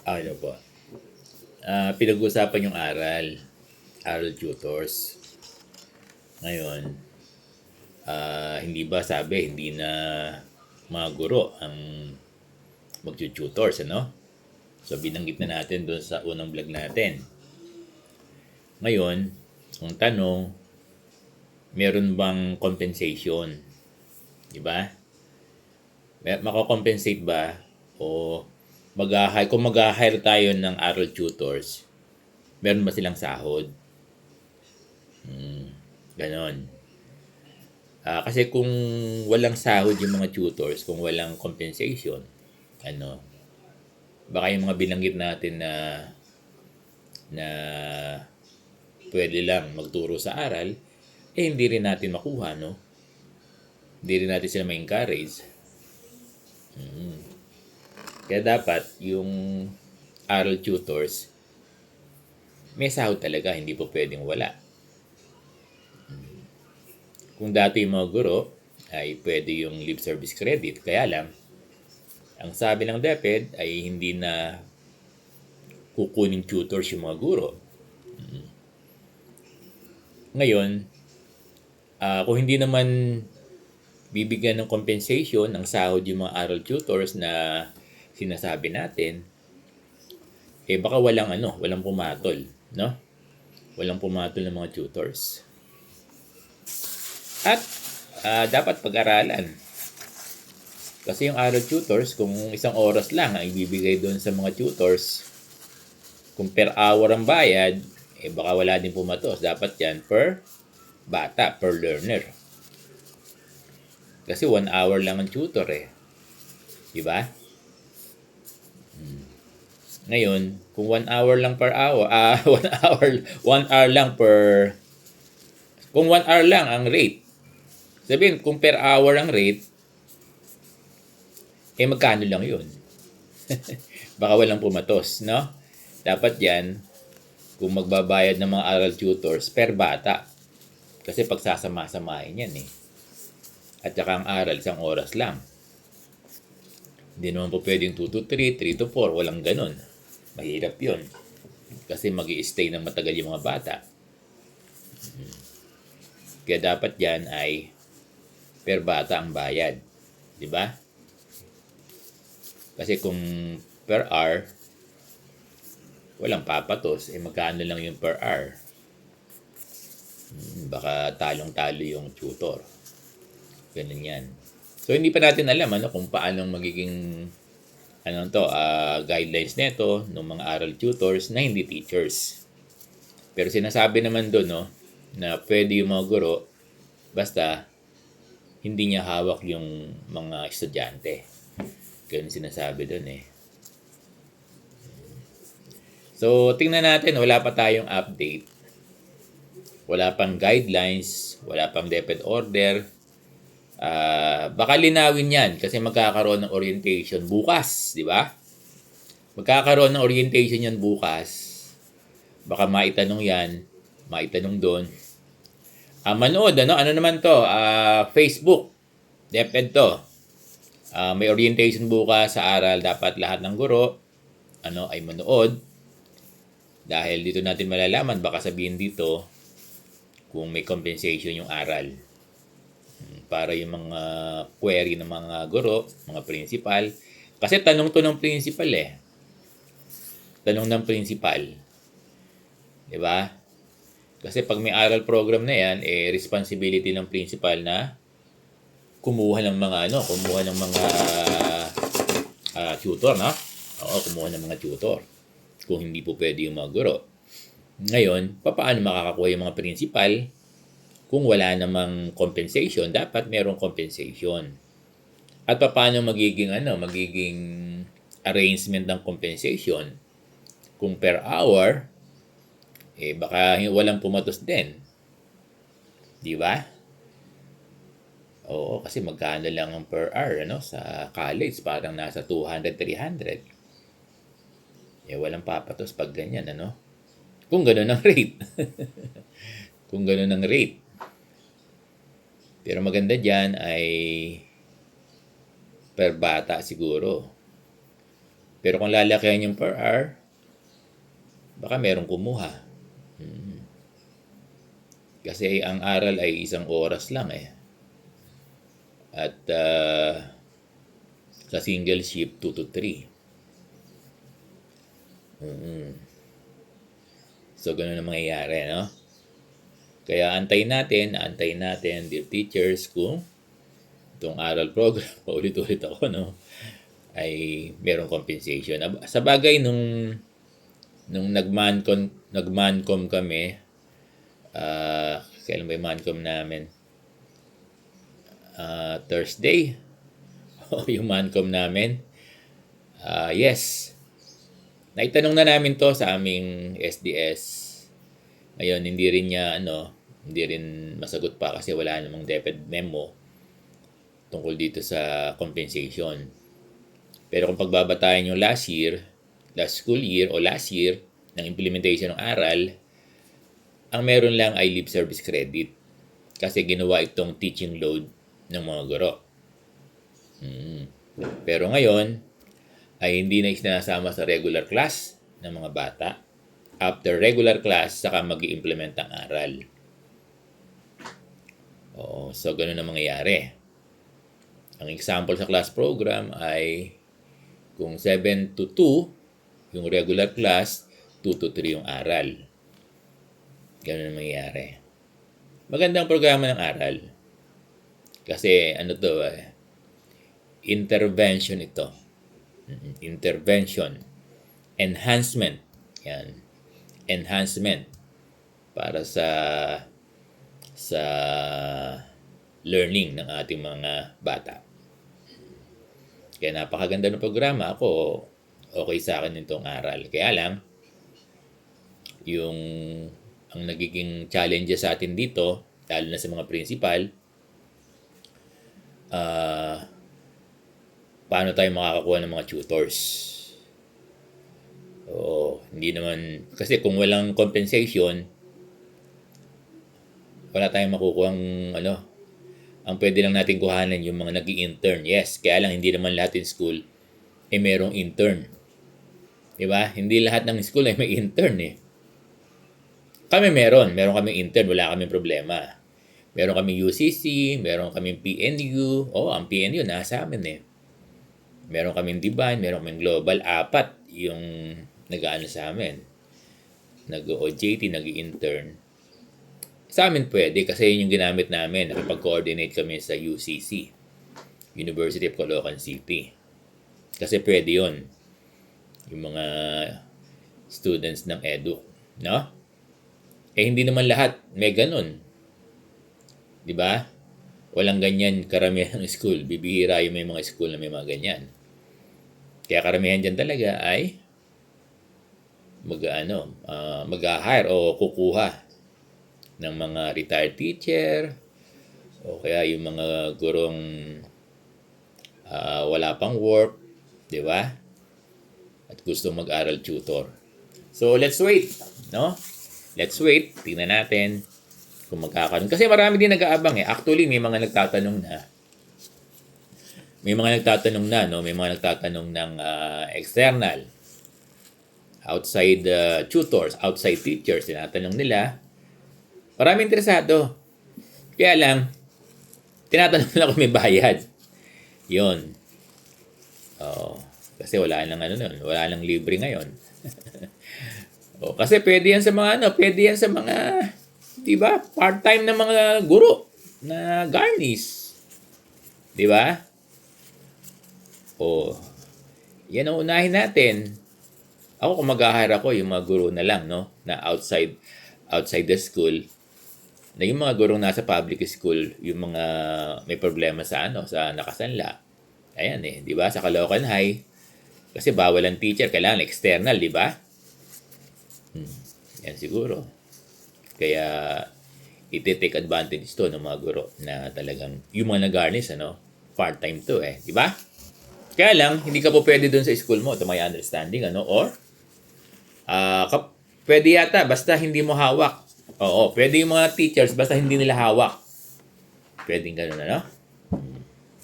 Ano po? Pinag-usapan yung aral tutors. Ngayon, hindi ba sabi, hindi na mga guro ang mag-tutors, ano? So, binanggit na natin doon sa unang vlog natin. Ngayon, ang tanong, meron bang compensation? Di ba? Mako-compensate ba? O kung mag-hire tayo ng aral tutors, meron ba silang sahod? Ganon. Kasi kung walang sahod yung mga tutors, kung walang compensation, ano, baka yung mga binanggit natin na pwede lang magturo sa aral, hindi rin natin makuha, no? Hindi rin natin sila ma-encourage. Kaya dapat yung aral tutors, may sahod talaga, hindi po pwedeng wala. Kung dati yung mga guro, ay pwede yung lip service credit. Kaya lang, ang sabi ng DepEd ay hindi na kukunin tutors yung mga guro. Ngayon, kung hindi naman bibigyan ng compensation ng sahod yung mga aral tutors na sinasabi natin, baka walang pumatol, no? Walang pumatol ng mga tutors. At dapat pag-aralan. Kasi yung aral tutors, kung isang oras lang ang ibibigay doon sa mga tutors, kung per hour ang bayad, baka wala din pumatos. Dapat yan per bata, per learner. Kasi 1 hour lang ang tutor Di ba? Ngayon, kung 1 hour lang per hour, 1 hour lang per, kung 1 hour lang ang rate, sabihin, kung per hour ang rate, magkano lang yun? Baka walang pumatos, no? Dapat yan, kung magbabayad ng mga aral tutors, per bata. Kasi pagsasama-samahin yan At saka ang aral, isang oras lang. Hindi naman po pwedeng 2 to 3, 3 to 4, walang ganun. Mahirap yun. Kasi mag-i-stay ng matagal yung mga bata. Kaya dapat yan ay per bata ang bayad. Di ba? Kasi kung per hour, walang papatos, magkano lang yung per hour? Baka talong-talo yung tutor. Ganun yan. So, hindi pa natin alam kung paano magiging guidelines nito ng mga aral tutors na hindi teachers. Pero sinasabi naman doon na pwede yung mga guro basta hindi niya hawak yung mga estudyante. Ganun sinasabi doon So, tingnan natin, wala pa tayong update. Wala pang guidelines, wala pang DepEd order. Baka linawin yan kasi magkakaroon ng orientation bukas, di ba? Magkakaroon ng orientation yan bukas. Baka maitanong doon. Manood, ano naman to? Facebook, DepEd to. May orientation bukas sa aral. Dapat lahat ng guro ay manood. Dahil dito natin malalaman, baka sabihin dito kung may compensation yung aral. Para yung mga query ng mga guro, mga principal. Kasi tanong to ng principal Tanong ng principal. Diba? Kasi pag may aral program na yan, responsibility ng principal na kumuha ng mga tutor, no? Oo, kumuha ng mga tutor. Kung hindi po pwede yung mga guro. Ngayon, paano makakakuha yung mga principal kung wala namang compensation? Dapat merong compensation. At paano magiging arrangement ng compensation? Kung per hour, baka walang pumatos din. Di ba? Oo, kasi magkano lang ang per hour sa college, parang nasa 200, 300. Walang papatos pag ganyan, Kung gano'n ang rate. Kung gano'n ang rate. Pero maganda dyan ay per bata siguro. Pero kung lalakihan yung per hour, baka merong kumuha. Kasi ang aral ay 1 oras lang eh. At sa single shift, 2 to 3. So, ganun ang mangyayari, no? Kaya antayin natin, dear teachers, kung itong aral program, paulit-ulit ako, no? Ay merong compensation. Sa bagay, nung nag-mancom kami, kailan ba yung mancom namin? Thursday. Yung mancom namin. Yes. Naitanong na namin to sa aming SDS. Ngayon, hindi rin masagot pa kasi wala namang DepEd memo tungkol dito sa compensation. Pero kung pagbabatayan yung last school year o last year ng implementation ng aral, ang meron lang ay lip service credit kasi ginawa itong teaching load ng mga guro. Pero ngayon ay hindi na isinasama sa regular class ng mga bata. After regular class, saka mag-i-implement ang aral. So ganun ang mangyayari. Ang example sa class program ay kung 7 to 2 yung regular class, 2 to 3 yung aral. Ganun ang mangyayari. Magandang programa ng aral. Kasi intervention ito. Intervention. Enhancement. Yan. Enhancement para sa learning ng ating mga bata. Kaya napakaganda ng programa. Ako, okay sa akin itong aral. Kaya lang, ang nagiging challenge sa atin dito, lalo na sa mga principal, paano tayo makakakuha ng mga tutors? Hindi naman, kasi kung walang compensation, wala tayong makukuhang ang pwede lang natin kuhanan yung mga nag-i-intern. Yes, kaya lang hindi naman lahat ng school ay merong intern. Diba? Hindi lahat ng school ay may intern eh. Kami meron kaming intern, wala kaming problema. Meron kaming UCC, meron kaming PNU. Ang PNU nasa amin eh. Meron kaming Divine, meron kaming Global. 4 yung nag-aano sa amin. Nag-OJT, nag-intern. Sa amin pwede kasi yun yung ginamit namin. Nakipag-coordinate kami sa UCC, University of Caloocan City. Kasi pwede yun. Yung mga students ng edu. No? Hindi naman lahat may ganun. Diba? Walang ganyan karamihan ng school. Bibihira yung may mga school na may mga ganyan. Kaya karamihan dyan talaga ay mag-hire o kukuha ng mga retired teacher o kaya yung mga gurong wala pang work, di ba? At gusto mag-aral tutor. So, let's wait, no? Let's wait. Tingnan natin kung magkakaroon. Kasi marami din nag-aabang eh. Actually, may mga nagtatanong na. May mga nagtatanong ng external, outside tutors, outside teachers. Tinatanong nila. Maraming interesado. Kaya lang, tinatanong nila kung may bayad. Yun. Kasi wala nang libre ngayon. Kasi pwede yan sa mga di ba? Part-time na mga guro na garnish. Di ba? Yan ang unahin natin. Ako kung mag-hire ako, yung mga guro na lang, no? Na outside the school. Na yung mga gurong nasa public school, yung mga may problema sa nakasanla. Ayan eh, di ba? Sa Caloocan High, kasi bawal ang teacher, kailangan external, di ba? Yan siguro. Kaya, iti-take advantage to ng mga guro na talagang, yung mga nag-garnish, part-time to eh, di ba? Kaya lang, hindi ka po pwede dun sa school mo, to my understanding, or, pwede yata, basta hindi mo hawak. Pwede yung mga teachers, basta hindi nila hawak. Pwedeng ganun,